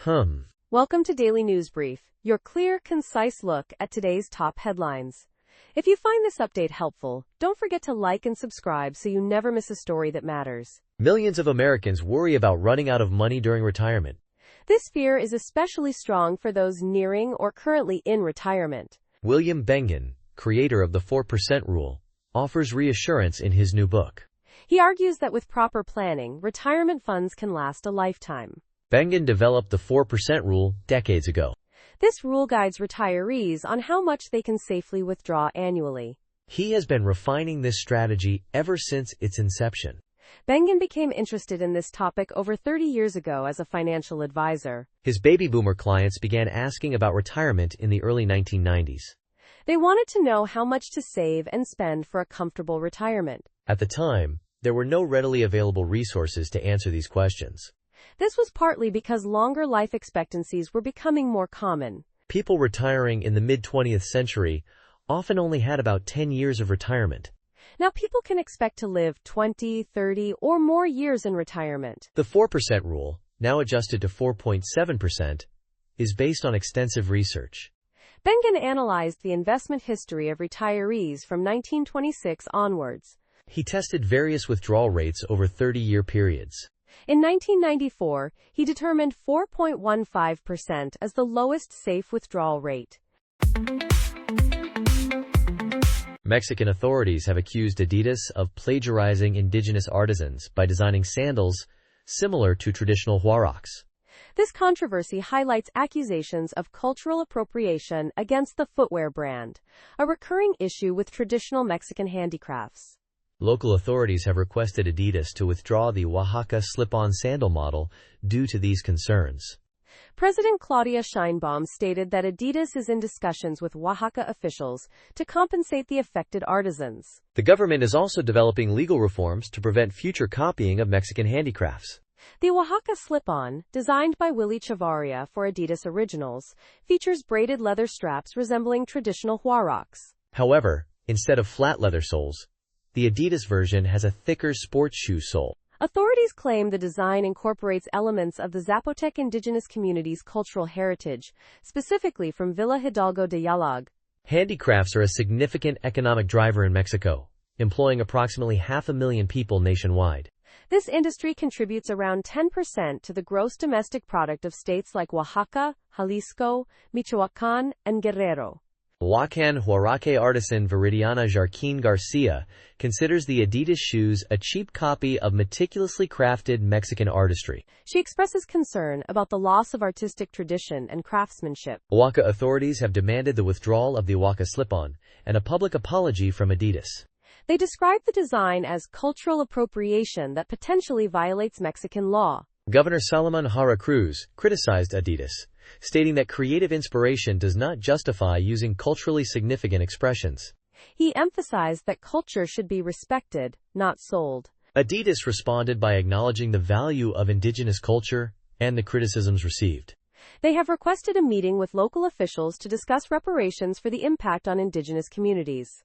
Welcome to Daily News Brief, your clear, concise look at today's top headlines. If you find this update helpful, don't forget to like and subscribe so you never miss a story that matters. Millions of Americans worry about running out of money during retirement. This fear is especially strong for those nearing or currently in retirement. William Bengen, creator of the 4% rule, offers reassurance in his new book. He argues that with proper planning, retirement funds can last a lifetime. Bengen developed the 4% rule decades ago. This rule guides retirees on how much they can safely withdraw annually. He has been refining this strategy ever since its inception. Bengen became interested in this topic over 30 years ago as a financial advisor. His baby boomer clients began asking about retirement in the early 1990s. They wanted to know how much to save and spend for a comfortable retirement. At the time, there were no readily available resources to answer these questions. This was partly because longer life expectancies were becoming more common. People retiring in the mid-20th century often only had about 10 years of retirement. Now people can expect to live 20, 30, or more years in retirement. The 4% rule, now adjusted to 4.7%, is based on extensive research. Bengen analyzed the investment history of retirees from 1926 onwards. He tested various withdrawal rates over 30-year periods. In 1994, he determined 4.15% as the lowest safe withdrawal rate. Mexican authorities have accused Adidas of plagiarizing indigenous artisans by designing sandals similar to traditional huaraches. This controversy highlights accusations of cultural appropriation against the footwear brand, a recurring issue with traditional Mexican handicrafts. Local authorities have requested Adidas to withdraw the Oaxaca slip-on sandal model due to these concerns. President Claudia Sheinbaum stated that Adidas is in discussions with Oaxaca officials to compensate the affected artisans. The government is also developing legal reforms to prevent future copying of Mexican handicrafts. The Oaxaca slip-on, designed by Willy Chavarria for Adidas Originals, features braided leather straps resembling traditional huaraches. However, instead of flat leather soles, the Adidas version has a thicker sports shoe sole. Authorities claim the design incorporates elements of the Zapotec indigenous community's cultural heritage, specifically from Villa Hidalgo de Yalag. Handicrafts are a significant economic driver in Mexico, employing approximately 500,000 people nationwide. This industry contributes around 10% to the gross domestic product of states like Oaxaca, Jalisco, Michoacán, and Guerrero. Oaxacan huarache artisan Viridiana Jarquín Garcia considers the Adidas shoes a cheap copy of meticulously crafted Mexican artistry. She expresses concern about the loss of artistic tradition and craftsmanship. Oaxaca authorities have demanded the withdrawal of the Oaxaca slip-on and a public apology from Adidas. They describe the design as cultural appropriation that potentially violates Mexican law. Governor Salomón Jara Cruz criticized Adidas, stating that creative inspiration does not justify using culturally significant expressions. He emphasized that culture should be respected, not sold. Adidas responded by acknowledging the value of indigenous culture and the criticisms received. They have requested a meeting with local officials to discuss reparations for the impact on indigenous communities.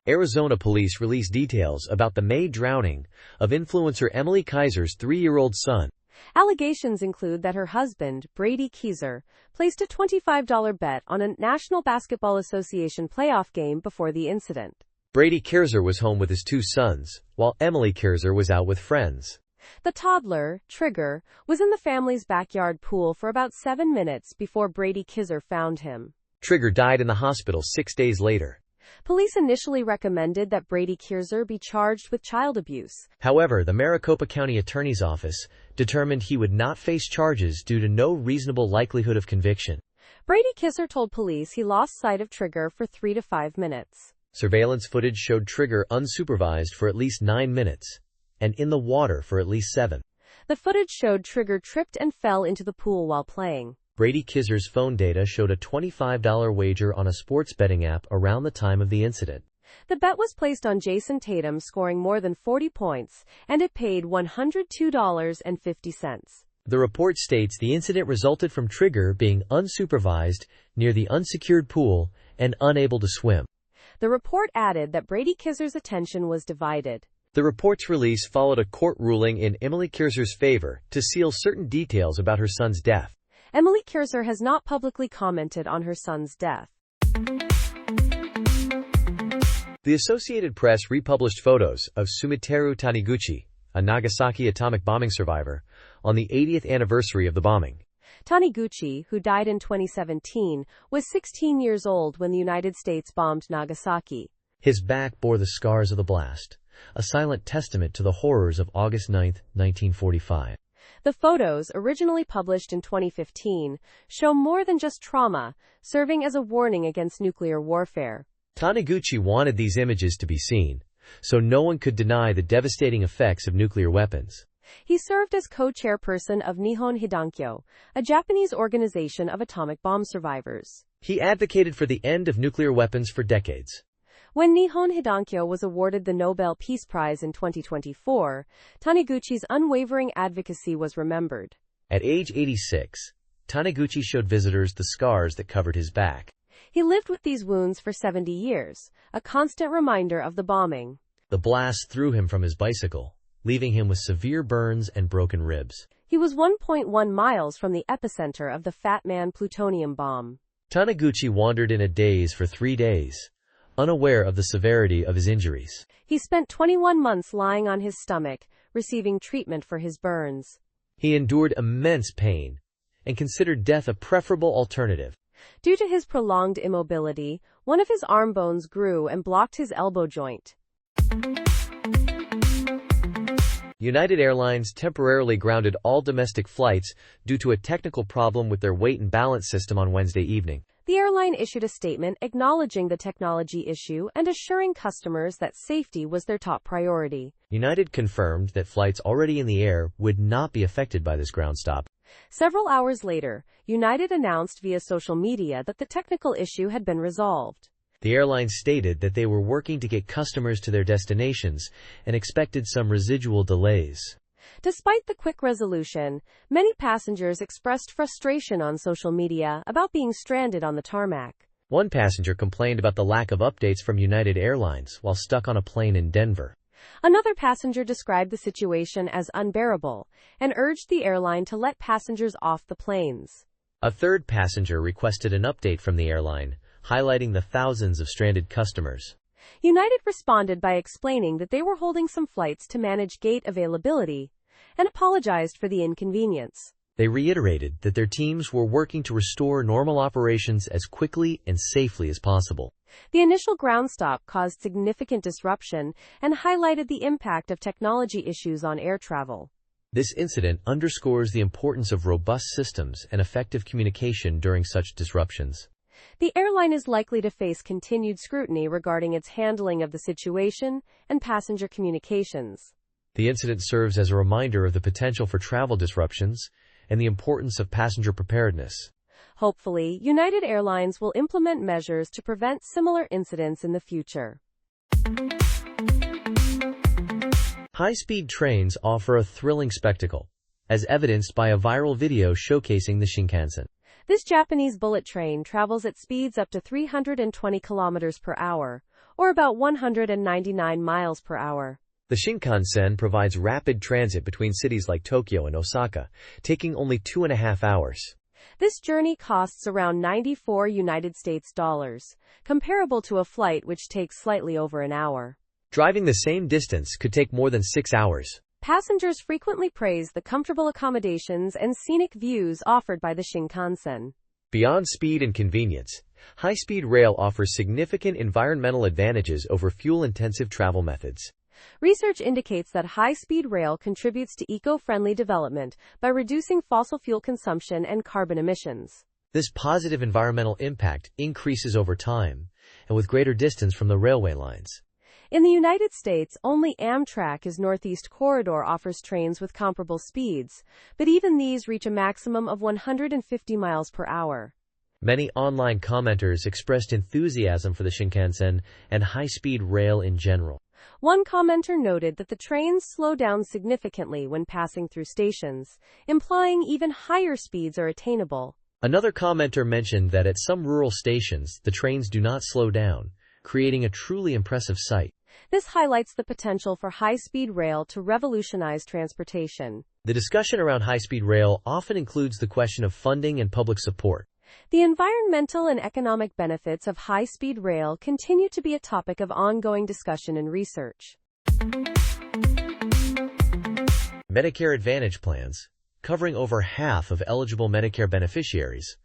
Arizona police released details about the May drowning of influencer Emilie Kiser's 3-year-old son. Allegations include that her husband, Brady Kiser, placed a $25 bet on a National Basketball Association playoff game before the incident. Brady Kiser was home with his 2 sons, while Emilie Kiser was out with friends. The toddler, Trigger, was in the family's backyard pool for about 7 minutes before Brady Kiser found him. Trigger died in the hospital 6 days later. Police initially recommended that Brady Kiser be charged with child abuse. However, the Maricopa County Attorney's Office determined he would not face charges due to no reasonable likelihood of conviction. Brady Kiser told police he lost sight of Trigger for 3 to 5 minutes. Surveillance footage showed Trigger unsupervised for at least 9 minutes, and in the water for at least 7. The footage showed Trigger tripped and fell into the pool while playing. Brady Kiser's phone data showed a $25 wager on a sports betting app around the time of the incident. The bet was placed on Jason Tatum scoring more than 40 points, and it paid $102.50. The report states the incident resulted from Trigger being unsupervised near the unsecured pool and unable to swim. The report added that Brady Kiser's attention was divided. The report's release followed a court ruling in Emilie Kiser's favor to seal certain details about her son's death. Emilie Kiser has not publicly commented on her son's death. The Associated Press republished photos of Sumiteru Taniguchi, a Nagasaki atomic bombing survivor, on the 80th anniversary of the bombing. Taniguchi, who died in 2017, was 16 years old when the United States bombed Nagasaki. His back bore the scars of the blast, a silent testament to the horrors of August 9, 1945. The photos, originally published in 2015, show more than just trauma, serving as a warning against nuclear warfare. Taniguchi wanted these images to be seen, so no one could deny the devastating effects of nuclear weapons. He served as co-chairperson of Nihon Hidankyo, a Japanese organization of atomic bomb survivors. He advocated for the end of nuclear weapons for decades. When Nihon Hidankyo was awarded the Nobel Peace Prize in 2024, Taniguchi's unwavering advocacy was remembered. At age 86, Taniguchi showed visitors the scars that covered his back. He lived with these wounds for 70 years, a constant reminder of the bombing. The blast threw him from his bicycle, leaving him with severe burns and broken ribs. He was 1.1 miles from the epicenter of the Fat Man plutonium bomb. Taniguchi wandered in a daze for 3 days, unaware of the severity of his injuries. He spent 21 months lying on his stomach, receiving treatment for his burns. He endured immense pain and considered death a preferable alternative. Due to his prolonged immobility, one of his arm bones grew and blocked his elbow joint. United Airlines temporarily grounded all domestic flights due to a technical problem with their weight and balance system on Wednesday evening. The airline issued a statement acknowledging the technology issue and assuring customers that safety was their top priority. United confirmed that flights already in the air would not be affected by this ground stop. Several hours later, United announced via social media that the technical issue had been resolved. The airline stated that they were working to get customers to their destinations and expected some residual delays. Despite the quick resolution, many passengers expressed frustration on social media about being stranded on the tarmac. One passenger complained about the lack of updates from United Airlines while stuck on a plane in Denver. Another passenger described the situation as unbearable and urged the airline to let passengers off the planes. A third passenger requested an update from the airline, highlighting the thousands of stranded customers. United responded by explaining that they were holding some flights to manage gate availability and apologized for the inconvenience. They reiterated that their teams were working to restore normal operations as quickly and safely as possible. The initial ground stop caused significant disruption and highlighted the impact of technology issues on air travel. This incident underscores the importance of robust systems and effective communication during such disruptions. The airline is likely to face continued scrutiny regarding its handling of the situation and passenger communications. The incident serves as a reminder of the potential for travel disruptions and the importance of passenger preparedness. Hopefully, United Airlines will implement measures to prevent similar incidents in the future. High-speed trains offer a thrilling spectacle, as evidenced by a viral video showcasing the Shinkansen. This Japanese bullet train travels at speeds up to 320 kilometers per hour, or about 199 miles per hour. The Shinkansen provides rapid transit between cities like Tokyo and Osaka, taking only 2.5 hours. This journey costs around $94, comparable to a flight which takes slightly over an hour. Driving the same distance could take more than 6 hours. Passengers frequently praise the comfortable accommodations and scenic views offered by the Shinkansen. Beyond speed and convenience, high-speed rail offers significant environmental advantages over fuel-intensive travel methods. Research indicates that high-speed rail contributes to eco-friendly development by reducing fossil fuel consumption and carbon emissions. This positive environmental impact increases over time and with greater distance from the railway lines. In the United States, only Amtrak's Northeast Corridor offers trains with comparable speeds, but even these reach a maximum of 150 miles per hour. Many online commenters expressed enthusiasm for the Shinkansen and high-speed rail in general. One commenter noted that the trains slow down significantly when passing through stations, implying even higher speeds are attainable. Another commenter mentioned that at some rural stations, the trains do not slow down, creating a truly impressive sight. This highlights the potential for high-speed rail to revolutionize transportation. The discussion around high-speed rail often includes the question of funding and public support. The environmental and economic benefits of high-speed rail continue to be a topic of ongoing discussion and research. Medicare Advantage plans, covering over half of eligible Medicare beneficiaries,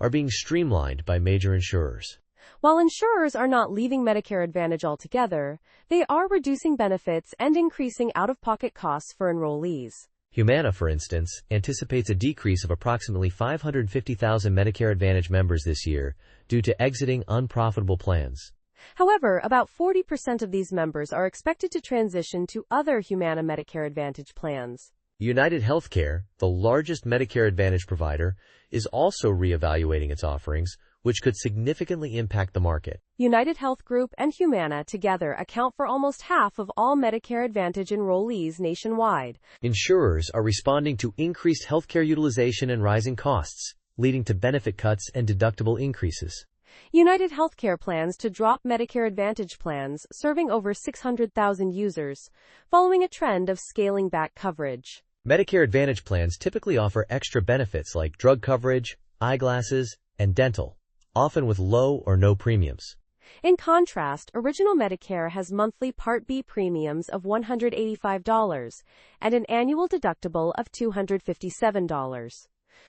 are being streamlined by major insurers. While insurers are not leaving Medicare Advantage altogether, they are reducing benefits and increasing out-of-pocket costs for enrollees. Humana, for instance, anticipates a decrease of approximately 550,000 Medicare Advantage members this year due to exiting unprofitable plans. However, about 40% of these members are expected to transition to other Humana Medicare Advantage plans. United Healthcare, the largest Medicare Advantage provider, is also reevaluating its offerings, which could significantly impact the market. United Health Group and Humana together account for almost half of all Medicare Advantage enrollees nationwide. Insurers are responding to increased healthcare utilization and rising costs, leading to benefit cuts and deductible increases. United Healthcare plans to drop Medicare Advantage plans serving over 600,000 users, following a trend of scaling back coverage. Medicare Advantage plans typically offer extra benefits like drug coverage, eyeglasses, and dental, often with low or no premiums. In contrast, Original Medicare has monthly Part B premiums of $185 and an annual deductible of $257.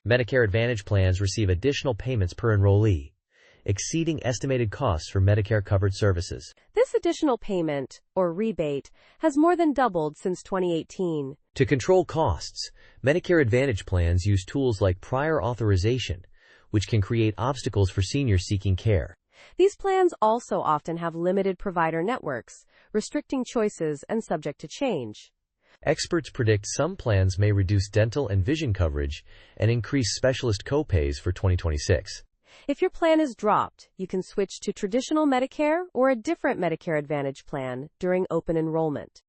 Medicare Advantage plans receive additional payments per enrollee, exceeding estimated costs for Medicare-covered services. This additional payment, or rebate, has more than doubled since 2018. To control costs, Medicare Advantage plans use tools like prior authorization, which can create obstacles for seniors seeking care. These plans also often have limited provider networks, restricting choices and subject to change. Experts predict some plans may reduce dental and vision coverage and increase specialist copays for 2026. If your plan is dropped, you can switch to traditional Medicare or a different Medicare Advantage plan during open enrollment.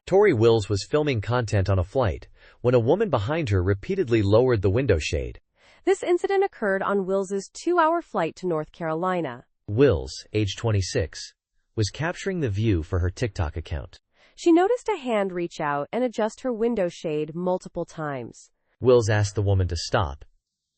Tori Wills was filming content on a flight when a woman behind her repeatedly lowered the window shade. This incident occurred on Wills's 2-hour flight to North Carolina. Wills, age 26, was capturing the view for her TikTok account. She noticed a hand reach out and adjust her window shade multiple times. Wills asked the woman to stop,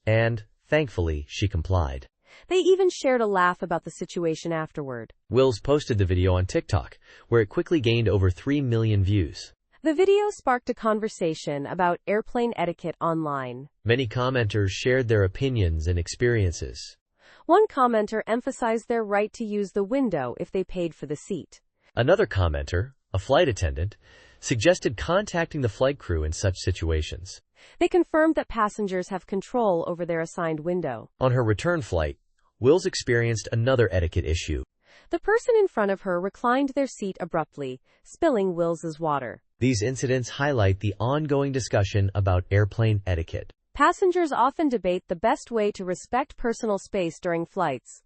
and, thankfully, she complied. They even shared a laugh about the situation afterward. Wills posted the video on TikTok, where it quickly gained over 3 million views. The video sparked a conversation about airplane etiquette online. Many commenters shared their opinions and experiences. One commenter emphasized their right to use the window if they paid for the seat. Another commenter, a flight attendant, suggested contacting the flight crew in such situations. They confirmed that passengers have control over their assigned window. On her return flight, Wills experienced another etiquette issue. The person in front of her reclined their seat abruptly, spilling Wills's water. These incidents highlight the ongoing discussion about airplane etiquette. Passengers often debate the best way to respect personal space during flights.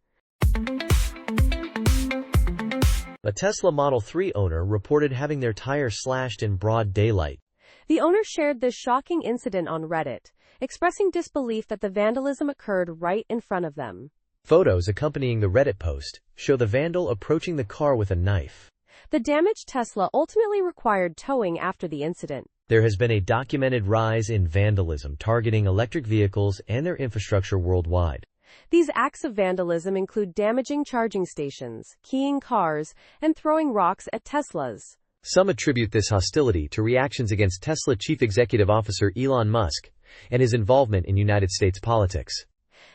A Tesla Model 3 owner reported having their tire slashed in broad daylight. The owner shared this shocking incident on Reddit, expressing disbelief that the vandalism occurred right in front of them. Photos accompanying the Reddit post show the vandal approaching the car with a knife. The damaged Tesla ultimately required towing after the incident. There has been a documented rise in vandalism targeting electric vehicles and their infrastructure worldwide. These acts of vandalism include damaging charging stations, keying cars, and throwing rocks at Teslas. Some attribute this hostility to reactions against Tesla Chief Executive Officer Elon Musk and his involvement in United States politics.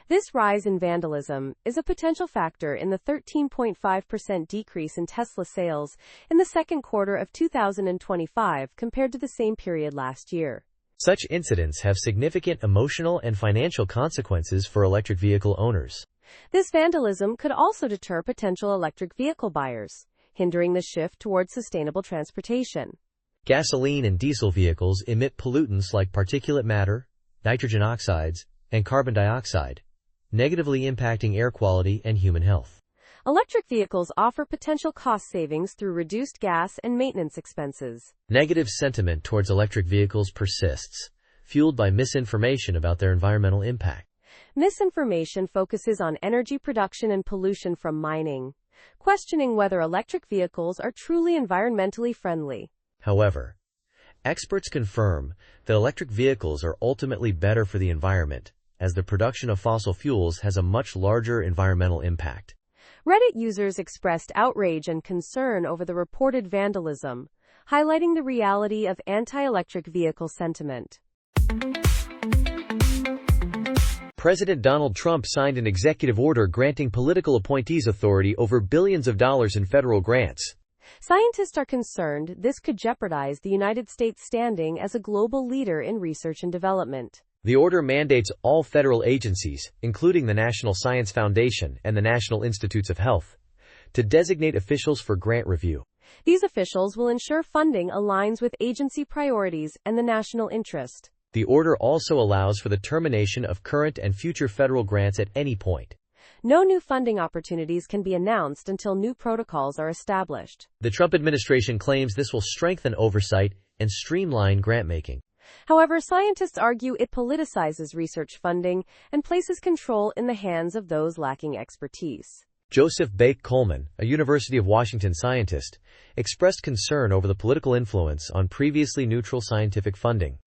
This rise in vandalism is a potential factor in the 13.5% decrease in Tesla sales in the second quarter of 2025 compared to the same period last year. Such incidents have significant emotional and financial consequences for electric vehicle owners. This vandalism could also deter potential electric vehicle buyers, hindering the shift towards sustainable transportation. Gasoline and diesel vehicles emit pollutants like particulate matter, nitrogen oxides, and carbon dioxide, negatively impacting air quality and human health. Electric vehicles offer potential cost savings through reduced gas and maintenance expenses. Negative sentiment towards electric vehicles persists, fueled by misinformation about their environmental impact. Misinformation focuses on energy production and pollution from mining. questioning whether electric vehicles are truly environmentally friendly. However, experts confirm that electric vehicles are ultimately better for the environment, as the production of fossil fuels has a much larger environmental impact. Reddit users expressed outrage and concern over the reported vandalism, highlighting the reality of anti-electric vehicle sentiment. President Donald Trump signed an executive order granting political appointees authority over billions of dollars in federal grants. Scientists are concerned this could jeopardize the United States' standing as a global leader in research and development. The order mandates all federal agencies, including the National Science Foundation and the National Institutes of Health, to designate officials for grant review. These officials will ensure funding aligns with agency priorities and the national interest. The order also allows for the termination of current and future federal grants at any point. No new funding opportunities can be announced until new protocols are established. The Trump administration claims this will strengthen oversight and streamline grant-making. However, scientists argue it politicizes research funding and places control in the hands of those lacking expertise. Joseph Bake Coleman, a University of Washington scientist, expressed concern over the political influence on previously neutral scientific funding.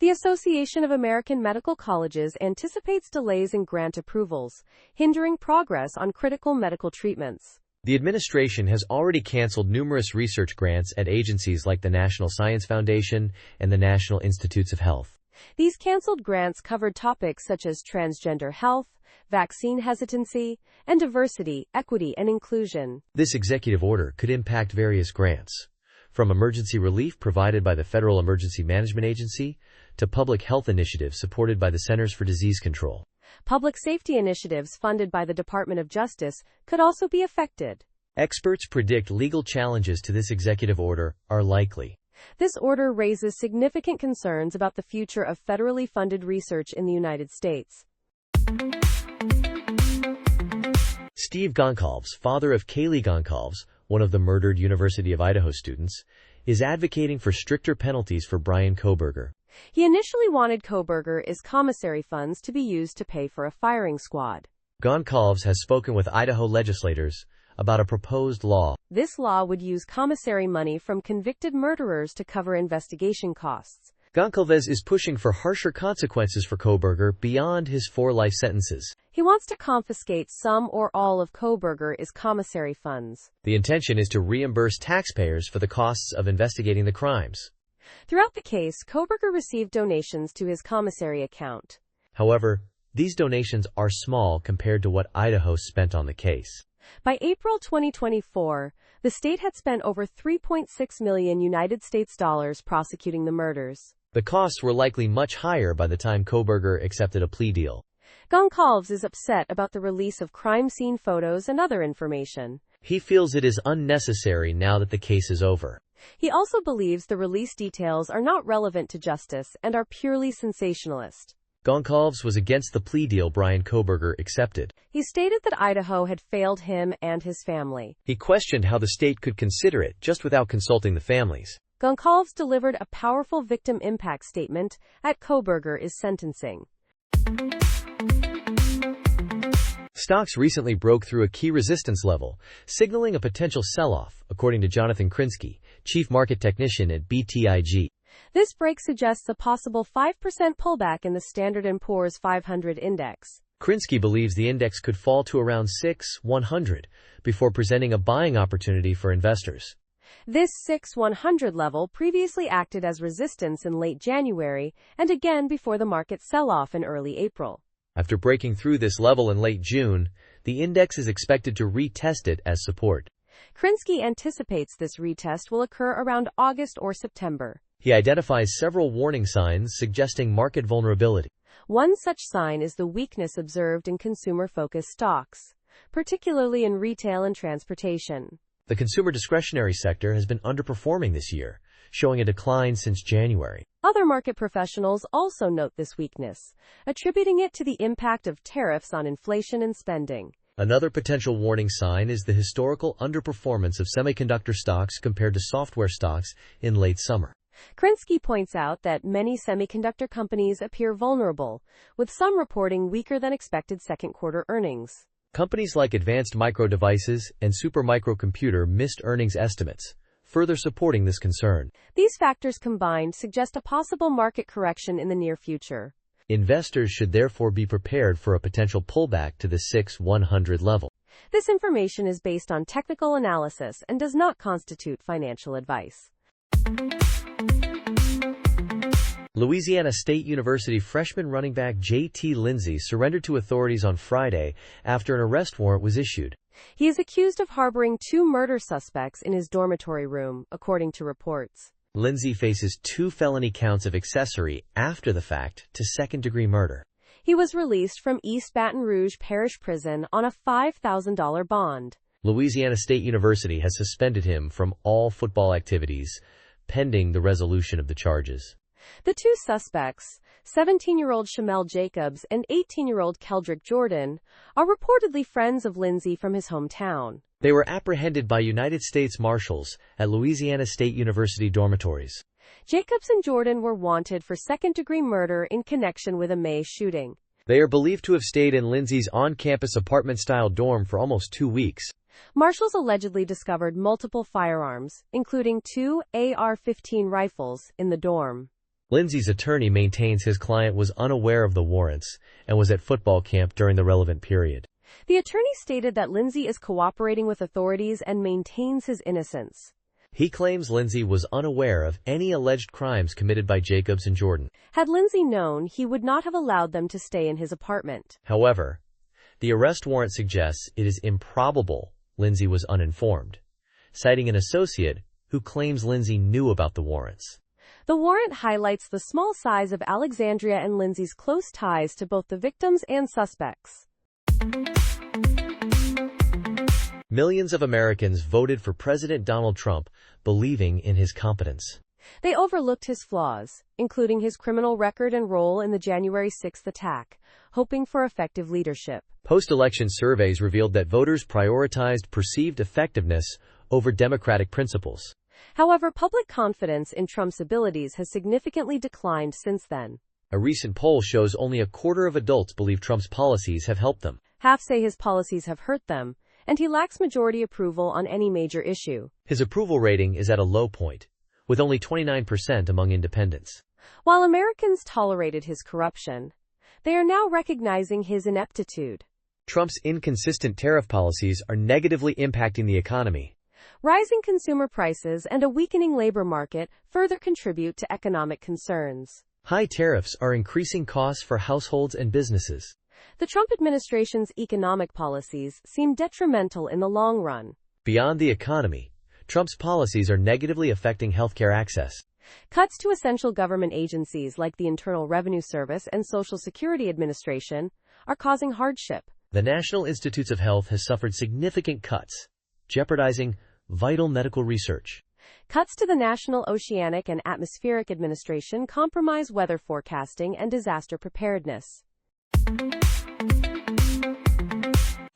The Association of American Medical Colleges anticipates delays in grant approvals, hindering progress on critical medical treatments. The administration has already canceled numerous research grants at agencies like the National Science Foundation and the National Institutes of Health. These canceled grants covered topics such as transgender health, vaccine hesitancy, and diversity, equity, and inclusion. This executive order could impact various grants, from emergency relief provided by the Federal Emergency Management Agency to public health initiatives supported by the Centers for Disease Control. Public safety initiatives funded by the Department of Justice could also be affected. Experts predict legal challenges to this executive order are likely. This order raises significant concerns about the future of federally funded research in the United States. Steve Goncalves, father of Kaylee Goncalves, one of the murdered University of Idaho students, is advocating for stricter penalties for Bryan Kohberger. He initially wanted Kohberger's commissary funds to be used to pay for a firing squad. Goncalves has spoken with Idaho legislators about a proposed law. This law would use commissary money from convicted murderers to cover investigation costs. Goncalves is pushing for harsher consequences for Kohberger beyond his 4 life sentences. He wants to confiscate some or all of Kohberger's commissary funds. The intention is to reimburse taxpayers for the costs of investigating the crimes. Throughout the case, Kohberger received donations to his commissary account. However, these donations are small compared to what Idaho spent on the case. By April 2024, the state had spent over $3.6 million United States dollars prosecuting the murders. The costs were likely much higher by the time Kohberger accepted a plea deal. Goncalves is upset about the release of crime scene photos and other information. He feels it is unnecessary now that the case is over. He also believes the release details are not relevant to justice and are purely sensationalist. Goncalves was against the plea deal Bryan Kohberger accepted. He stated that Idaho had failed him and his family. He questioned how the state could consider it just without consulting the families. Goncalves delivered a powerful victim impact statement at Kohberger's sentencing. Stocks recently broke through a key resistance level, signaling a potential sell-off, according to Jonathan Krinsky, chief market technician at BTIG. This break suggests a possible 5% pullback in the Standard & Poor's 500 index. Krinsky believes the index could fall to around 6,100 before presenting a buying opportunity for investors. This 6,100 level previously acted as resistance in late January and again before the market sell-off in early April. After breaking through this level in late June, the index is expected to retest it as support. Krinsky anticipates this retest will occur around August or September. He identifies several warning signs suggesting market vulnerability. One such sign is the weakness observed in consumer-focused stocks, particularly in retail and transportation. The consumer discretionary sector has been underperforming this year, showing a decline since January. Other market professionals also note this weakness, attributing it to the impact of tariffs on inflation and spending. Another potential warning sign is the historical underperformance of semiconductor stocks compared to software stocks in late summer. Krinsky points out that many semiconductor companies appear vulnerable, with some reporting weaker than expected second quarter earnings. Companies like Advanced Micro Devices and Supermicrocomputer missed earnings estimates, further supporting this concern. These factors combined suggest a possible market correction in the near future. Investors should therefore be prepared for a potential pullback to the 6,100 level. This information is based on technical analysis and does not constitute financial advice. Louisiana State University freshman running back J.T. Lindsey surrendered to authorities on Friday after an arrest warrant was issued. He is accused of harboring 2 murder suspects in his dormitory room, according to reports. Lindsey faces 2 felony counts of accessory after the fact to second-degree murder. He was released from East Baton Rouge Parish Prison on a $5,000 bond. Louisiana State University has suspended him from all football activities, pending the resolution of the charges. The 2 suspects, 17-year-old Shamel Jacobs and 18-year-old Keldrick Jordan, are reportedly friends of Lindsey from his hometown. They were apprehended by United States Marshals at Louisiana State University dormitories. Jacobs and Jordan were wanted for second-degree murder in connection with a May shooting. They are believed to have stayed in Lindsey's on-campus apartment-style dorm for almost 2 weeks. Marshals allegedly discovered multiple firearms, including 2 AR-15 rifles, in the dorm. Lindsey's attorney maintains his client was unaware of the warrants and was at football camp during the relevant period. The attorney stated that Lindsey is cooperating with authorities and maintains his innocence. He claims Lindsey was unaware of any alleged crimes committed by Jacobs and Jordan. Had Lindsey known, he would not have allowed them to stay in his apartment. However, the arrest warrant suggests it is improbable Lindsey was uninformed, citing an associate who claims Lindsey knew about the warrants. The warrant highlights the small size of Alexandria and Lindsey's close ties to both the victims and suspects. Millions of Americans voted for President Donald Trump, believing in his competence. They overlooked his flaws, including his criminal record and role in the January 6th attack, hoping for effective leadership. Post-election surveys revealed that voters prioritized perceived effectiveness over democratic principles. However, public confidence in Trump's abilities has significantly declined since then. A recent poll shows only a quarter of adults believe Trump's policies have helped them. Half say his policies have hurt them, and he lacks majority approval on any major issue. His approval rating is at a low point, with only 29% among independents. While Americans tolerated his corruption, they are now recognizing his ineptitude. Trump's inconsistent tariff policies are negatively impacting the economy. Rising consumer prices and a weakening labor market further contribute to economic concerns. High tariffs are increasing costs for households and businesses. The Trump administration's economic policies seem detrimental in the long run. Beyond the economy, Trump's policies are negatively affecting healthcare access. Cuts to essential government agencies like the Internal Revenue Service and Social Security Administration are causing hardship. The National Institutes of Health has suffered significant cuts, jeopardizing vital medical research. Cuts to the National Oceanic and Atmospheric Administration compromise weather forecasting and disaster preparedness.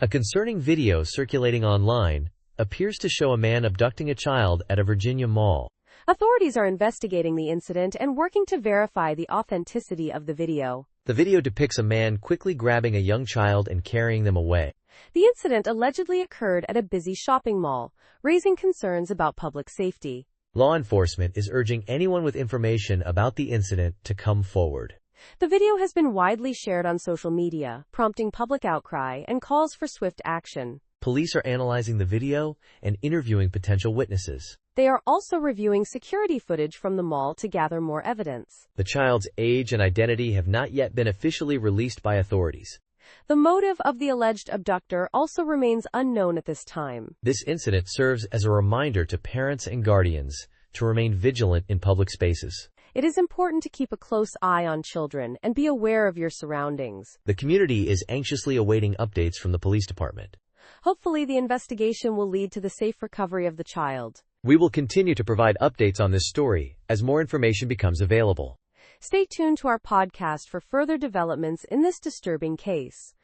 A concerning video circulating online appears to show a man abducting a child at a Virginia mall. Authorities are investigating the incident and working to verify the authenticity of the video. The video depicts a man quickly grabbing a young child and carrying them away. The incident allegedly occurred at a busy shopping mall, raising concerns about public safety. Law enforcement is urging anyone with information about the incident to come forward. The video has been widely shared on social media, prompting public outcry and calls for swift action. Police are analyzing the video and interviewing potential witnesses. They are also reviewing security footage from the mall to gather more evidence. The child's age and identity have not yet been officially released by authorities. The motive of the alleged abductor also remains unknown at this time. This incident serves as a reminder to parents and guardians to remain vigilant in public spaces. It is important to keep a close eye on children and be aware of your surroundings. The community is anxiously awaiting updates from the police department. Hopefully, the investigation will lead to the safe recovery of the child. We will continue to provide updates on this story as more information becomes available. Stay tuned to our podcast for further developments in this disturbing case.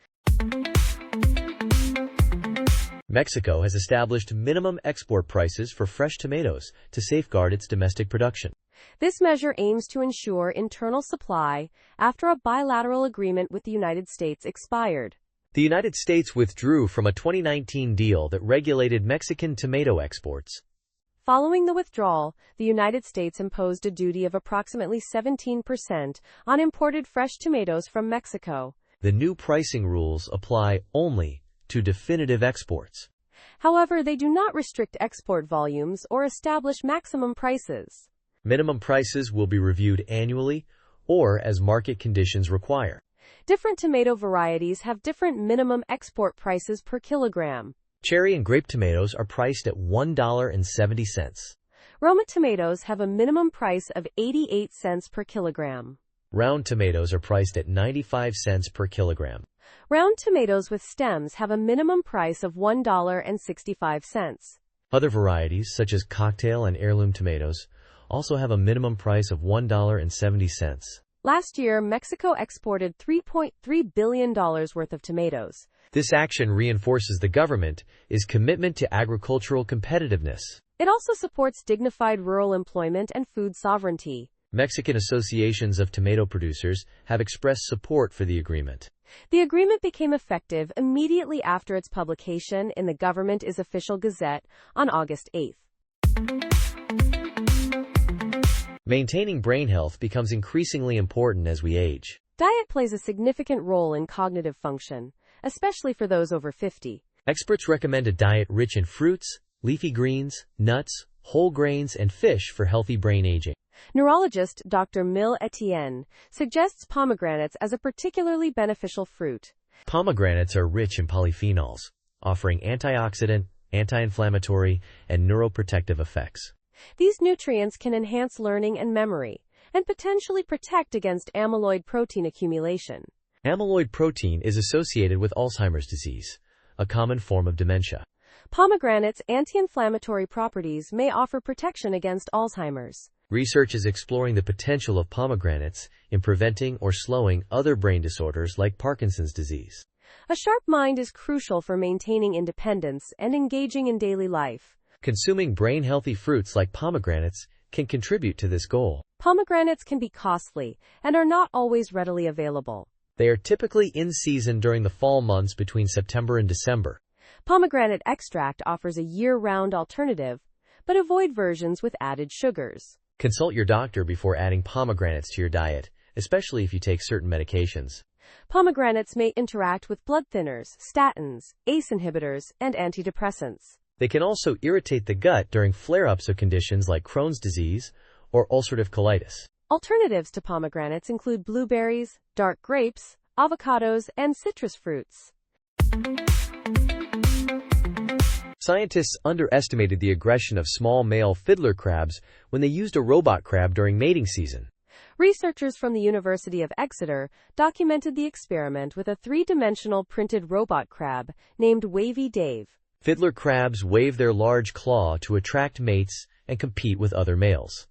Mexico has established minimum export prices for fresh tomatoes to safeguard its domestic production. This measure aims to ensure internal supply after a bilateral agreement with the United States expired. The United States withdrew from a 2019 deal that regulated Mexican tomato exports. Following the withdrawal, the United States imposed a duty of approximately 17% on imported fresh tomatoes from Mexico. The new pricing rules apply only to definitive exports. However, they do not restrict export volumes or establish maximum prices. Minimum prices will be reviewed annually or as market conditions require. Different tomato varieties have different minimum export prices per kilogram. Cherry and grape tomatoes are priced at $1.70. Roma tomatoes have a minimum price of 88 cents per kilogram. Round tomatoes are priced at 95 cents per kilogram. Round tomatoes with stems have a minimum price of $1.65. Other varieties, such as cocktail and heirloom tomatoes, also have a minimum price of $1.70. Last year, Mexico exported $3.3 billion worth of tomatoes. This action reinforces the government's commitment to agricultural competitiveness. It also supports dignified rural employment and food sovereignty. Mexican associations of tomato producers have expressed support for the agreement. The agreement became effective immediately after its publication in the government's official gazette on August 8. Maintaining brain health becomes increasingly important as we age. Diet plays a significant role in cognitive function, especially for those over 50. Experts recommend a diet rich in fruits, leafy greens, nuts, whole grains, and fish for healthy brain aging. Neurologist Dr. Emilie Kiser suggests pomegranates as a particularly beneficial fruit. Pomegranates are rich in polyphenols, offering antioxidant, anti-inflammatory, and neuroprotective effects. These nutrients can enhance learning and memory, and potentially protect against amyloid protein accumulation. Amyloid protein is associated with Alzheimer's disease, a common form of dementia. Pomegranates' anti-inflammatory properties may offer protection against Alzheimer's. Research is exploring the potential of pomegranates in preventing or slowing other brain disorders like Parkinson's disease. A sharp mind is crucial for maintaining independence and engaging in daily life. Consuming brain-healthy fruits like pomegranates can contribute to this goal. Pomegranates can be costly and are not always readily available. They are typically in season during the fall months between September and December. Pomegranate extract offers a year-round alternative, but avoid versions with added sugars. Consult your doctor before adding pomegranates to your diet, especially if you take certain medications. Pomegranates may interact with blood thinners, statins, ACE inhibitors, and antidepressants. They can also irritate the gut during flare-ups of conditions like Crohn's disease or ulcerative colitis. Alternatives to pomegranates include blueberries, dark grapes, avocados, and citrus fruits. Scientists underestimated the aggression of small male fiddler crabs when they used a robot crab during mating season. Researchers from the University of Exeter documented the experiment with a three-dimensional printed robot crab named Wavy Dave. Fiddler crabs wave their large claw to attract mates and compete with other males.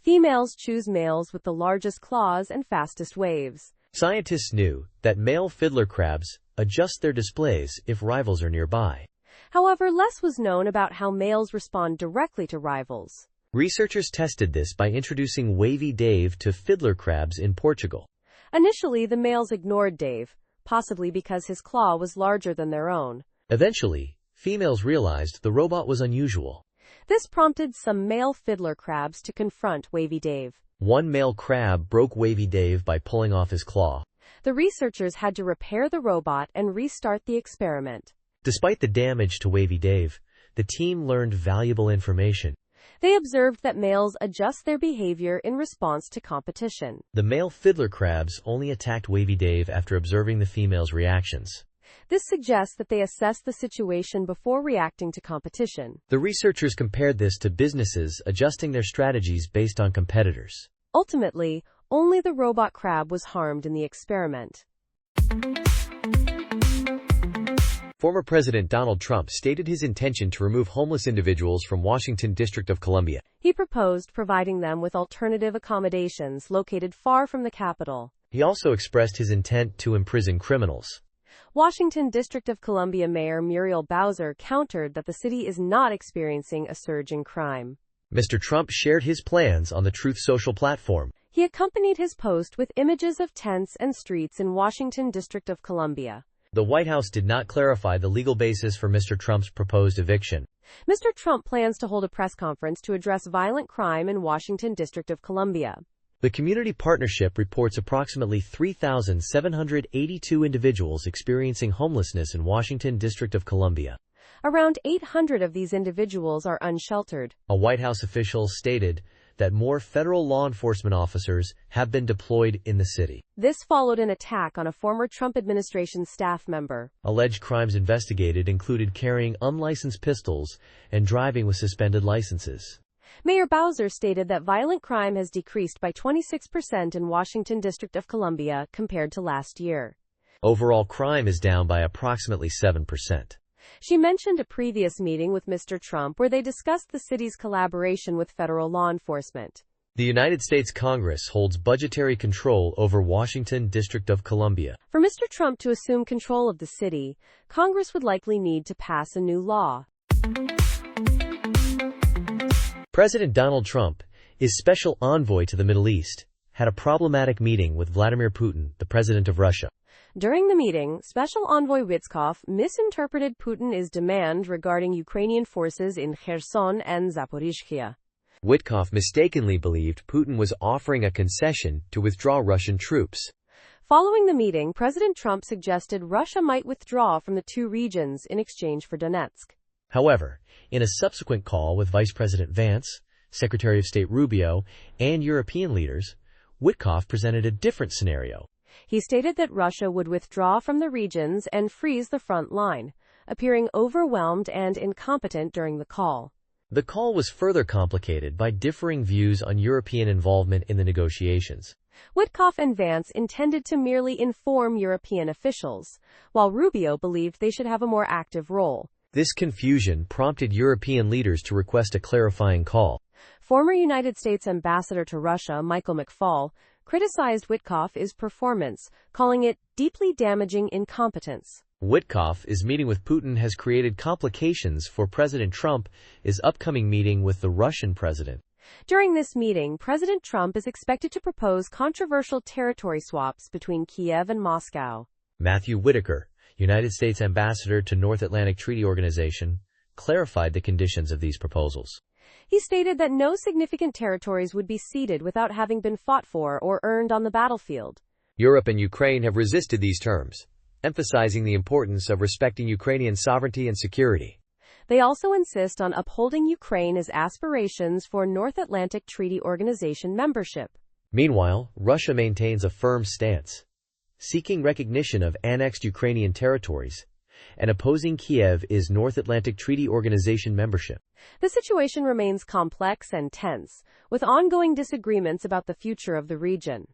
Females choose males with the largest claws and fastest waves. Scientists knew that male fiddler crabs adjust their displays if rivals are nearby. However, less was known about how males respond directly to rivals. Researchers tested this by introducing Wavy Dave to fiddler crabs in Portugal. Initially, the males ignored Dave, possibly because his claw was larger than their own. Eventually, females realized the robot was unusual. This prompted some male fiddler crabs to confront Wavy Dave. One male crab broke Wavy Dave by pulling off his claw. The researchers had to repair the robot and restart the experiment. Despite the damage to Wavy Dave, the team learned valuable information. They observed that males adjust their behavior in response to competition. The male fiddler crabs only attacked Wavy Dave after observing the female's reactions. This suggests that they assessed the situation before reacting to competition. The researchers compared this to businesses adjusting their strategies based on competitors. Ultimately, only the robot crab was harmed in the experiment. Former President Donald Trump stated his intention to remove homeless individuals from Washington District of Columbia. He proposed providing them with alternative accommodations located far from the capital. He also expressed his intent to imprison criminals. Washington District of Columbia Mayor Muriel Bowser countered that the city is not experiencing a surge in crime. Mr. Trump shared his plans on the Truth Social platform. He accompanied his post with images of tents and streets in Washington District of Columbia. The White House did not clarify the legal basis for Mr. Trump's proposed eviction. Mr. Trump plans to hold a press conference to address violent crime in Washington, District of Columbia. The Community Partnership reports approximately 3,782 individuals experiencing homelessness in Washington, District of Columbia. Around 800 of these individuals are unsheltered. A White House official stated that more federal law enforcement officers have been deployed in the city. This followed an attack on a former Trump administration staff member. Alleged crimes investigated included carrying unlicensed pistols and driving with suspended licenses. Mayor Bowser stated that violent crime has decreased by 26% in Washington, District of Columbia compared to last year. Overall crime is down by approximately 7%. She mentioned a previous meeting with Mr. Trump where they discussed the city's collaboration with federal law enforcement. The United States Congress holds budgetary control over Washington, District of Columbia. For Mr. Trump to assume control of the city, Congress would likely need to pass a new law. President Donald Trump, his special envoy to the Middle East, had a problematic meeting with Vladimir Putin, the president of Russia. During the meeting, Special Envoy Witkoff misinterpreted Putin's demand regarding Ukrainian forces in Kherson and Zaporizhzhia. Witkoff mistakenly believed Putin was offering a concession to withdraw Russian troops. Following the meeting, President Trump suggested Russia might withdraw from the two regions in exchange for Donetsk. However, in a subsequent call with Vice President Vance, Secretary of State Rubio, and European leaders, Witkoff presented a different scenario. He stated that Russia would withdraw from the regions and freeze the front line, appearing overwhelmed and incompetent during the call. The call was further complicated by differing views on European involvement in the negotiations. Witkoff and Vance intended to merely inform European officials, while Rubio believed they should have a more active role. This confusion prompted European leaders to request a clarifying call. Former United States Ambassador to Russia, Michael McFaul, criticized Witkoff's performance, calling it deeply damaging incompetence. Witkoff's meeting with Putin has created complications for President Trump's upcoming meeting with the Russian president. During this meeting, President Trump is expected to propose controversial territory swaps between Kiev and Moscow. Matthew Whitaker, United States Ambassador to North Atlantic Treaty Organization, clarified the conditions of these proposals. He stated that no significant territories would be ceded without having been fought for or earned on the battlefield. Europe and Ukraine have resisted these terms, emphasizing the importance of respecting Ukrainian sovereignty and security. They also insist on upholding Ukraine's aspirations for North Atlantic Treaty Organization membership. Meanwhile, Russia maintains a firm stance, seeking recognition of annexed Ukrainian territories and opposing Kiev's North Atlantic Treaty Organization membership. The situation remains complex and tense, with ongoing disagreements about the future of the region.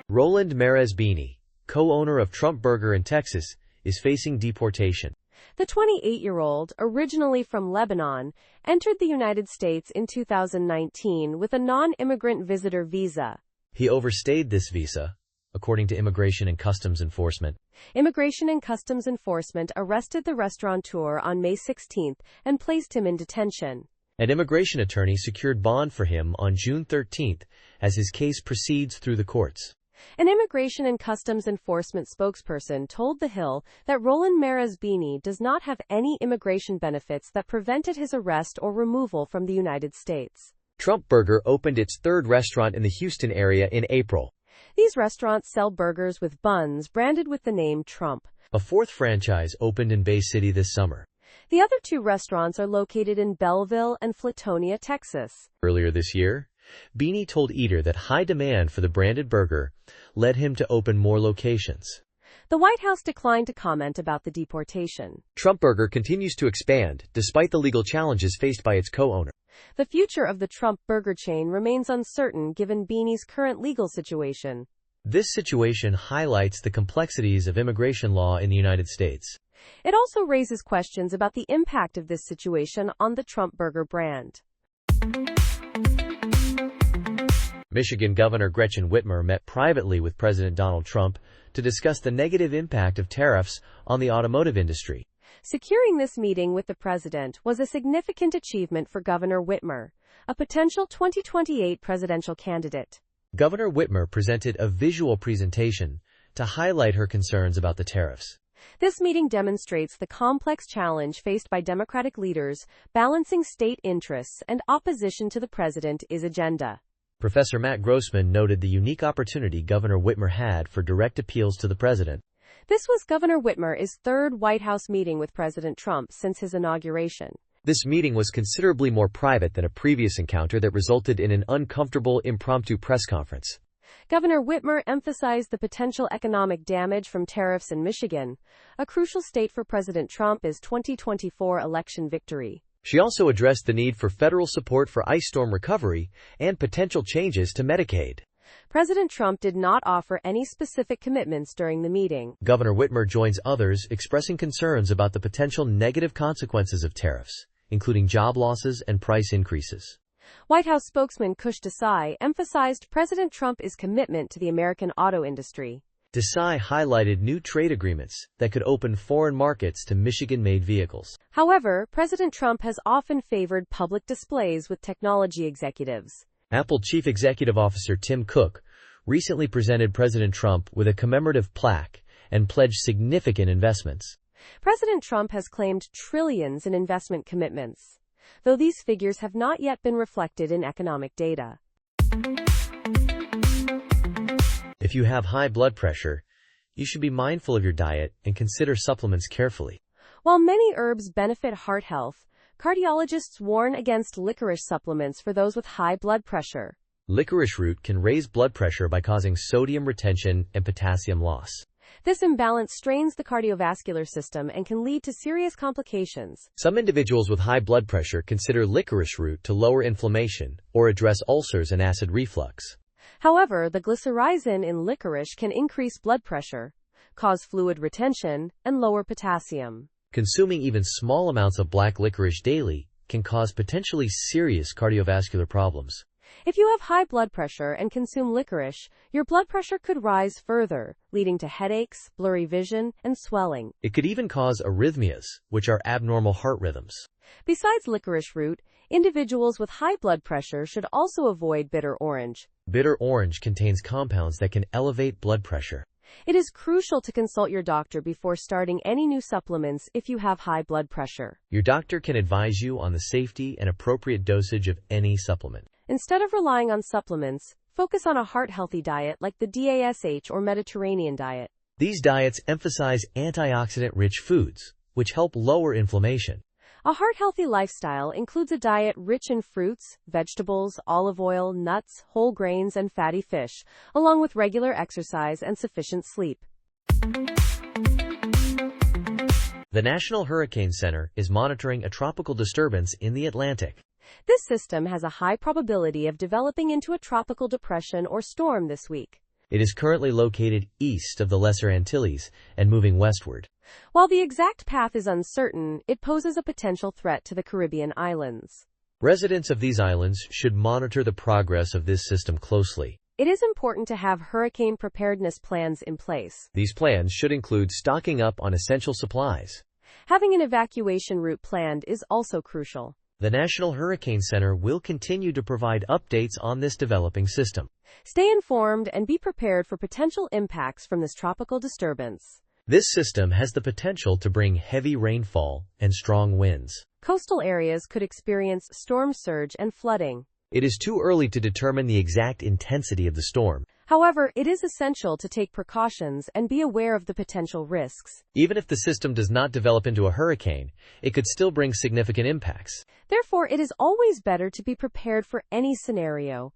Roland Marezbini, co-owner of Trump Burger in Texas, is facing deportation. The 28-year-old, originally from Lebanon, entered the United States in 2019 with a non-immigrant visitor visa. He overstayed this visa, according to Immigration and Customs Enforcement. Immigration and Customs Enforcement arrested the restaurateur on May 16 and placed him in detention. An immigration attorney secured bond for him on June 13 as his case proceeds through the courts. An Immigration and Customs Enforcement spokesperson told The Hill that Roland Marezbini does not have any immigration benefits that prevented his arrest or removal from the United States. Trump Burger opened its third restaurant in the Houston area in April. These restaurants sell burgers with buns branded with the name Trump. A fourth franchise opened in Bay City this summer. The other two restaurants are located in Belleville and Flatonia, Texas. Earlier this year, Bini told Eater that high demand for the branded burger led him to open more locations. The White House declined to comment about the deportation. Trump Burger continues to expand despite the legal challenges faced by its co-owner. The future of the Trump Burger chain remains uncertain given Bini's current legal situation. This situation highlights the complexities of immigration law in the United States. It also raises questions about the impact of this situation on the Trump Burger brand. Michigan Governor Gretchen Whitmer met privately with President Donald Trump to discuss the negative impact of tariffs on the automotive industry. Securing this meeting with the president was a significant achievement for Governor Whitmer, a potential 2028 presidential candidate. Governor Whitmer presented a visual presentation to highlight her concerns about the tariffs. This meeting demonstrates the complex challenge faced by Democratic leaders, balancing state interests and opposition to the president's agenda. Professor Matt Grossman noted the unique opportunity Governor Whitmer had for direct appeals to the president. This was Governor Whitmer's third White House meeting with President Trump since his inauguration. This meeting was considerably more private than a previous encounter that resulted in an uncomfortable, impromptu press conference. Governor Whitmer emphasized the potential economic damage from tariffs in Michigan, a crucial state for President Trump's 2024 election victory. She also addressed the need for federal support for ice storm recovery and potential changes to Medicaid. President Trump did not offer any specific commitments during the meeting. Governor Whitmer joins others expressing concerns about the potential negative consequences of tariffs, including job losses and price increases. White House spokesman Kush Desai emphasized President Trump's commitment to the American auto industry. Desai highlighted new trade agreements that could open foreign markets to Michigan-made vehicles. However, President Trump has often favored public displays with technology executives. Apple Chief Executive Officer Tim Cook recently presented President Trump with a commemorative plaque and pledged significant investments. President Trump has claimed trillions in investment commitments, though these figures have not yet been reflected in economic data. If you have high blood pressure, you should be mindful of your diet and consider supplements carefully. While many herbs benefit heart health, cardiologists warn against licorice supplements for those with high blood pressure. Licorice root can raise blood pressure by causing sodium retention and potassium loss. This imbalance strains the cardiovascular system and can lead to serious complications. Some individuals with high blood pressure consider licorice root to lower inflammation or address ulcers and acid reflux. However, the glycyrrhizin in licorice can increase blood pressure, cause fluid retention, and lower potassium. Consuming even small amounts of black licorice daily can cause potentially serious cardiovascular problems. If you have high blood pressure and consume licorice, your blood pressure could rise further, leading to headaches, blurry vision, and swelling. It could even cause arrhythmias, which are abnormal heart rhythms. Besides licorice root, individuals with high blood pressure should also avoid bitter orange. Bitter orange contains compounds that can elevate blood pressure. It is crucial to consult your doctor before starting any new supplements if you have high blood pressure. Your doctor can advise you on the safety and appropriate dosage of any supplement. Instead of relying on supplements, focus on a heart-healthy diet like the DASH or Mediterranean diet. These diets emphasize antioxidant-rich foods, which help lower inflammation. A heart-healthy lifestyle includes a diet rich in fruits, vegetables, olive oil, nuts, whole grains, and fatty fish, along with regular exercise and sufficient sleep. The National Hurricane Center is monitoring a tropical disturbance in the Atlantic. This system has a high probability of developing into a tropical depression or storm this week. It is currently located east of the Lesser Antilles and moving westward. While the exact path is uncertain, it poses a potential threat to the Caribbean islands. Residents of these islands should monitor the progress of this system closely. It is important to have hurricane preparedness plans in place. These plans should include stocking up on essential supplies. Having an evacuation route planned is also crucial. The National Hurricane Center will continue to provide updates on this developing system. Stay informed and be prepared for potential impacts from this tropical disturbance. This system has the potential to bring heavy rainfall and strong winds. Coastal areas could experience storm surge and flooding. It is too early to determine the exact intensity of the storm. However, it is essential to take precautions and be aware of the potential risks. Even if the system does not develop into a hurricane, it could still bring significant impacts. Therefore, it is always better to be prepared for any scenario.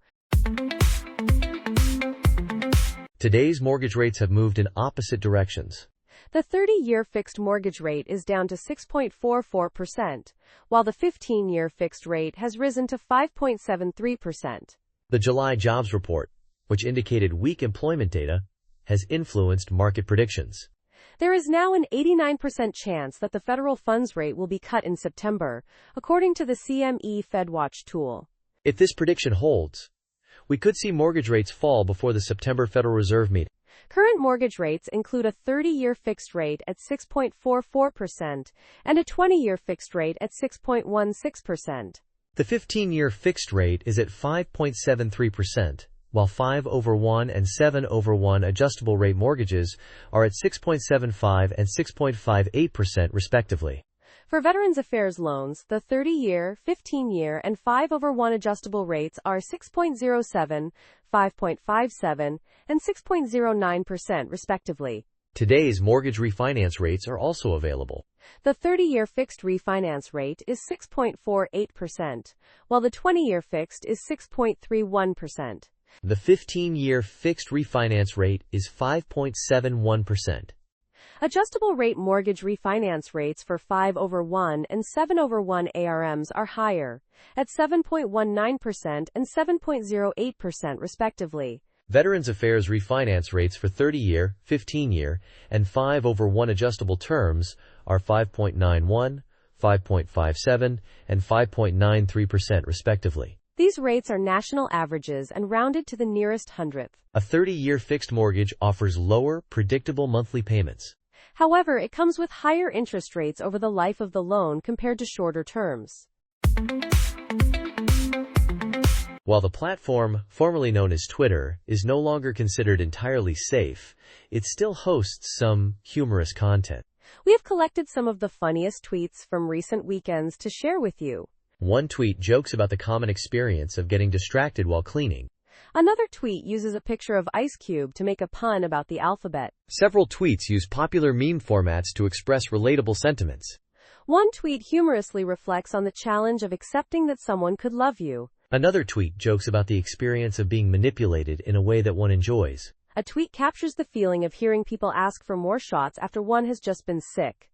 Today's mortgage rates have moved in opposite directions. The 30-year fixed mortgage rate is down to 6.44%, while the 15-year fixed rate has risen to 5.73%. The July jobs report, which indicated weak employment data, has influenced market predictions. There is now an 89% chance that the federal funds rate will be cut in September, according to the CME FedWatch tool. If this prediction holds, we could see mortgage rates fall before the September Federal Reserve meeting. Current mortgage rates include a 30-year fixed rate at 6.44% and a 20-year fixed rate at 6.16%. The 15-year fixed rate is at 5.73%, while 5/1 and 7/1 adjustable rate mortgages are at 6.75% and 6.58% respectively. For Veterans Affairs loans, the 30-year, 15-year, and 5/1 adjustable rates are 6.07%, 5.57%, and 6.09% respectively. Today's mortgage refinance rates are also available. The 30-year fixed refinance rate is 6.48%, while the 20-year fixed is 6.31%. The 15-year fixed refinance rate is 5.71%. Adjustable rate mortgage refinance rates for 5/1 and 7/1 ARMs are higher, at 7.19% and 7.08% respectively. Veterans Affairs refinance rates for 30-year, 15-year, and 5/1 adjustable terms are 5.91%, 5.57%, and 5.93% respectively. These rates are national averages and rounded to the nearest hundredth. A 30-year fixed mortgage offers lower, predictable monthly payments. However, it comes with higher interest rates over the life of the loan compared to shorter terms. While the platform, formerly known as Twitter, is no longer considered entirely safe, it still hosts some humorous content. We have collected some of the funniest tweets from recent weekends to share with you. One tweet jokes about the common experience of getting distracted while cleaning. Another tweet uses a picture of Ice Cube to make a pun about the alphabet. Several tweets use popular meme formats to express relatable sentiments. One tweet humorously reflects on the challenge of accepting that someone could love you. Another tweet jokes about the experience of being manipulated in a way that one enjoys. A tweet captures the feeling of hearing people ask for more shots after one has just been sick.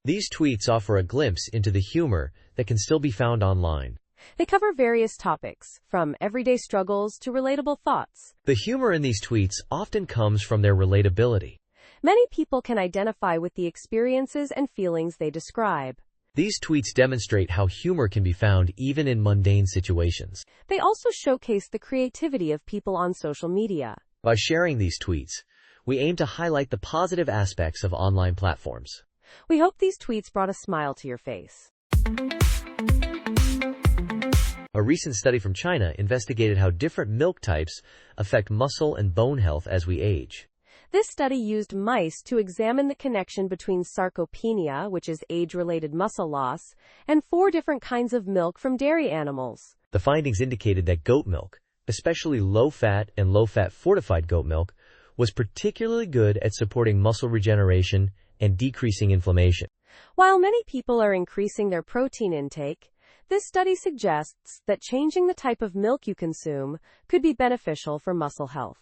These tweets offer a glimpse into the humor that can still be found online. They cover various topics, from everyday struggles to relatable thoughts. The humor in these tweets often comes from their relatability. Many people can identify with the experiences and feelings they describe. These tweets demonstrate how humor can be found even in mundane situations. They also showcase the creativity of people on social media. By sharing these tweets, we aim to highlight the positive aspects of online platforms. We hope these tweets brought a smile to your face. A recent study from China investigated how different milk types affect muscle and bone health as we age. This study used mice to examine the connection between sarcopenia, which is age-related muscle loss, and 4 different kinds of milk from dairy animals. The findings indicated that goat milk, especially low-fat and low-fat fortified goat milk, was particularly good at supporting muscle regeneration and decreasing inflammation. While many people are increasing their protein intake, this study suggests that changing the type of milk you consume could be beneficial for muscle health.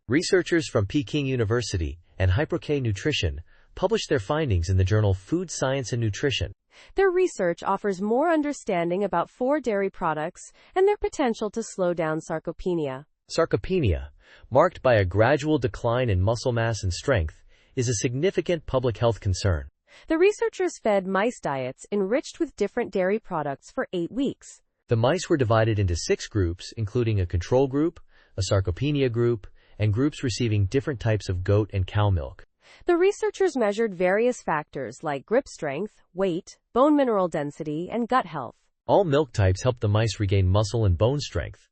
Researchers from Peking University and Hyperk Nutrition published their findings in the journal Food Science and Nutrition. Their research offers more understanding about 4 dairy products and their potential to slow down sarcopenia. Sarcopenia, marked by a gradual decline in muscle mass and strength, is a significant public health concern. The researchers fed mice diets enriched with different dairy products for 8 weeks. The mice were divided into 6 groups, including a control group, a sarcopenia group, and groups receiving different types of goat and cow milk. The researchers measured various factors like grip strength, weight, bone mineral density, and gut health. All milk types helped the mice regain muscle and bone strength,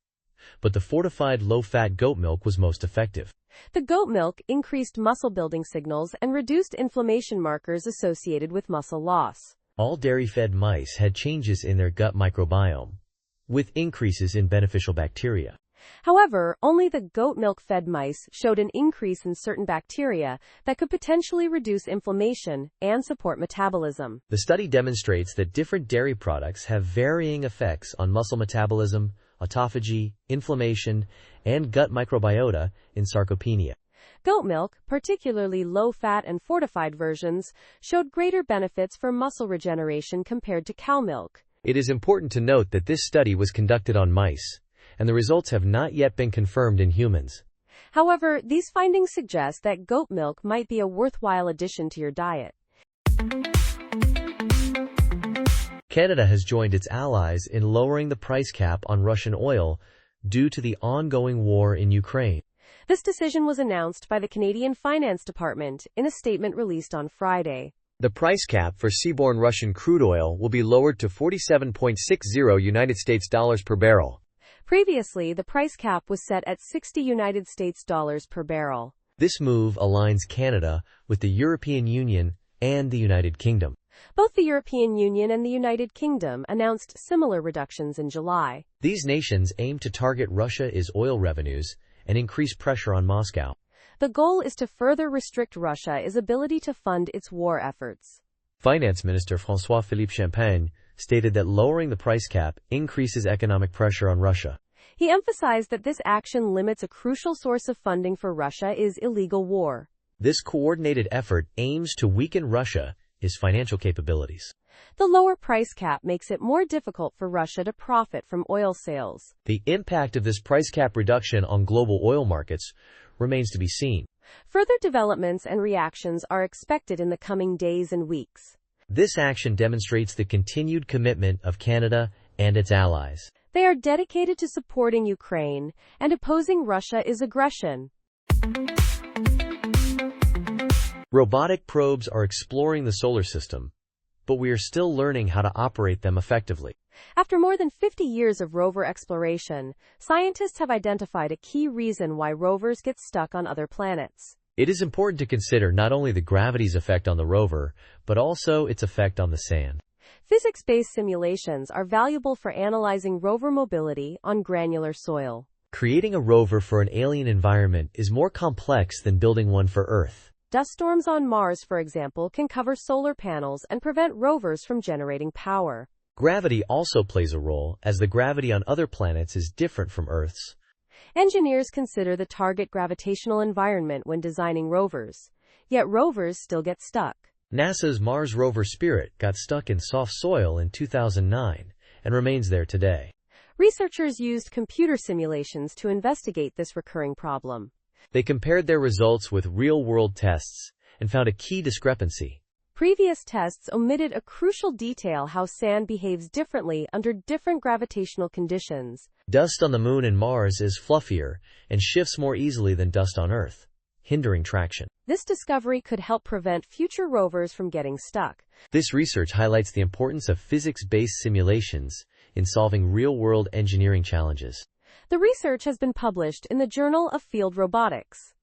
but the fortified low-fat goat milk was most effective. The goat milk increased muscle-building signals and reduced inflammation markers associated with muscle loss. All dairy-fed mice had changes in their gut microbiome, with increases in beneficial bacteria. However, only the goat milk-fed mice showed an increase in certain bacteria that could potentially reduce inflammation and support metabolism. The study demonstrates that different dairy products have varying effects on muscle metabolism, autophagy, inflammation, and gut microbiota in sarcopenia. Goat milk, particularly low-fat and fortified versions, showed greater benefits for muscle regeneration compared to cow milk. It is important to note that this study was conducted on mice, and the results have not yet been confirmed in humans. However, these findings suggest that goat milk might be a worthwhile addition to your diet. Canada has joined its allies in lowering the price cap on Russian oil due to the ongoing war in Ukraine. This decision was announced by the Canadian Finance Department in a statement released on Friday. The price cap for seaborne Russian crude oil will be lowered to $47.60 United States dollars per barrel. Previously, the price cap was set at $60 per barrel. This move aligns Canada with the European Union and the United Kingdom. Both the European Union and the United Kingdom announced similar reductions in July. These nations aim to target Russia's oil revenues and increase pressure on Moscow. The goal is to further restrict Russia's ability to fund its war efforts. Finance Minister François-Philippe Champagne stated that lowering the price cap increases economic pressure on Russia. He emphasized that this action limits a crucial source of funding for Russia's illegal war. This coordinated effort aims to weaken Russia's financial capabilities. The lower price cap makes it more difficult for Russia to profit from oil sales. The impact of this price cap reduction on global oil markets remains to be seen. Further developments and reactions are expected in the coming days and weeks. This action demonstrates the continued commitment of Canada and its allies. They are dedicated to supporting Ukraine and opposing Russia's aggression. Robotic probes are exploring the solar system, but we are still learning how to operate them effectively. After more than 50 years of rover exploration, scientists have identified a key reason why rovers get stuck on other planets. It is important to consider not only the gravity's effect on the rover, but also its effect on the sand. Physics-based simulations are valuable for analyzing rover mobility on granular soil. Creating a rover for an alien environment is more complex than building one for Earth. Dust storms on Mars, for example, can cover solar panels and prevent rovers from generating power. Gravity also plays a role, as the gravity on other planets is different from Earth's. Engineers consider the target gravitational environment when designing rovers, yet rovers still get stuck. NASA's Mars rover Spirit got stuck in soft soil in 2009 and remains there today. Researchers used computer simulations to investigate this recurring problem. They compared their results with real-world tests and found a key discrepancy. Previous tests omitted a crucial detail: how sand behaves differently under different gravitational conditions. Dust on the Moon and Mars is fluffier and shifts more easily than dust on Earth, hindering traction. This discovery could help prevent future rovers from getting stuck. This research highlights the importance of physics-based simulations in solving real-world engineering challenges. The research has been published in the Journal of Field Robotics.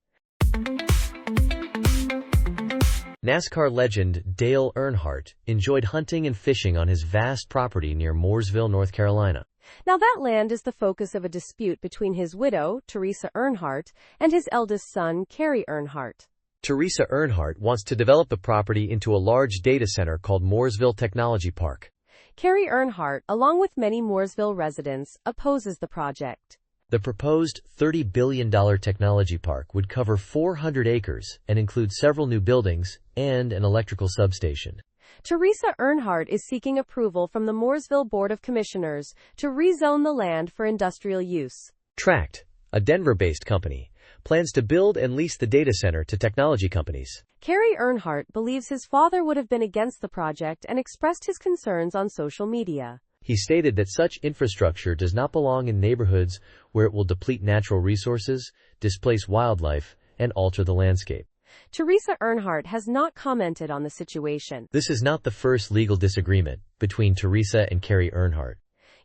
NASCAR legend Dale Earnhardt enjoyed hunting and fishing on his vast property near Mooresville, North Carolina. Now that land is the focus of a dispute between his widow, Teresa Earnhardt, and his eldest son, Kerry Earnhardt. Teresa Earnhardt wants to develop the property into a large data center called Mooresville Technology Park. Kerry Earnhardt, along with many Mooresville residents, opposes the project. The proposed $30 billion technology park would cover 400 acres and include several new buildings and an electrical substation. Teresa Earnhardt is seeking approval from the Mooresville Board of Commissioners to rezone the land for industrial use. Tract, a Denver-based company, plans to build and lease the data center to technology companies. Kerry Earnhardt believes his father would have been against the project and expressed his concerns on social media. He stated that such infrastructure does not belong in neighborhoods where it will deplete natural resources, displace wildlife, and alter the landscape. Teresa Earnhardt has not commented on the situation. This is not the first legal disagreement between Teresa and Kerry Earnhardt.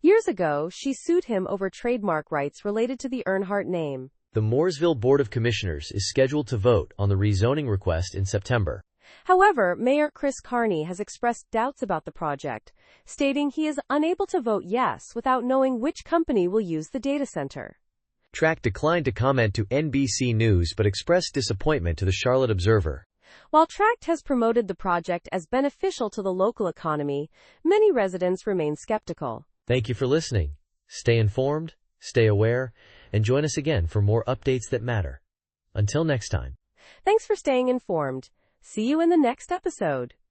Years ago, she sued him over trademark rights related to the Earnhardt name. The Mooresville Board of Commissioners is scheduled to vote on the rezoning request in September. However, Mayor Chris Carney has expressed doubts about the project, stating he is unable to vote yes without knowing which company will use the data center. Tract declined to comment to NBC News but expressed disappointment to the Charlotte Observer. While Tract has promoted the project as beneficial to the local economy, many residents remain skeptical. Thank you for listening. Stay informed, stay aware, and join us again for more updates that matter. Until next time. Thanks for staying informed. See you in the next episode.